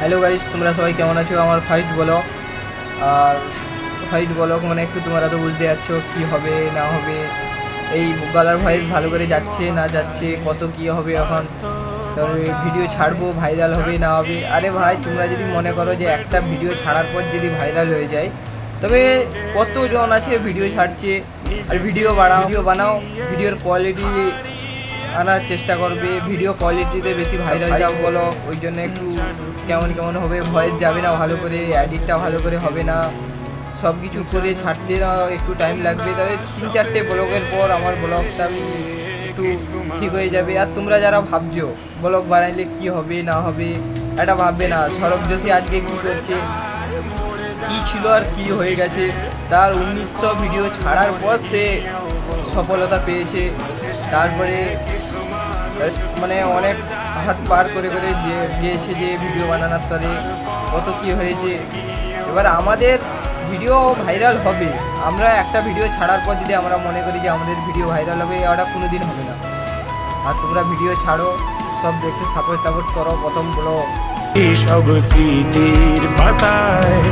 Hello guys, তোমরা সবাই কেমন আছো? আমার ফাইট ব্লগ। আর ফাইট ব্লগ মানে একটু তোমরা তো বুঝতে যাচ্ছ কী হবে না হবে, এই গলার ভয়েস ভালো করে যাচ্ছে না যাচ্ছে, কত কী হবে এখন। তবে ভিডিও ছাড়বো, ভাইরাল হবে না হবে। আরে ভাই, তোমরা যদি মনে করো যে একটা ভিডিও ছাড়ার পর যদি ভাইরাল হয়ে যায়, তবে কতজন আছে ভিডিও ছাড়ছে আর ভিডিও বানাও, ভিডিওর কোয়ালিটি আনার চেষ্টা করবে, ভিডিও কোয়ালিটিতে বেশি ভাইরাল যাও বলো, ওই জন্য একটু কেমন কেমন হবে, ভয়েস যাবে না ভালো করে, এডিটটা ভালো করে হবে না, সব কিছু করে ছাড়তে না একটু টাইম লাগবে। তবে 3-4টে ব্লগের পর আমার ব্লগটা আমি একটু ঠিক হয়ে যাবে। আর তোমরা যারা ভাবছো ব্লগ বানাইলে কি হবে না হবে, এটা ভাববে না। সৌরভ যোশী আজকে কী করছে, কী ছিল আর কি হয়ে গেছে, তার 1900 ভিডিও ছাড়ার পর সে সফলতা পেয়েছে। তারপরে মানে অনেক হাত পার করে যে গিয়েছে যে ভিডিও বানানোর তরে কত কী হয়েছে। এবার আমাদের ভিডিও ভাইরাল হবে, আমরা একটা ভিডিও ছাড়ার পর যদি আমরা মনে করি যে আমাদের ভিডিও ভাইরাল হবে, ওটা কোনো দিন হবে না। আর তোমরা ভিডিও ছাড়ো, সব দেখে সাপোর্ট করো। প্রথম ব্লগ সব স্মৃতির পাতায়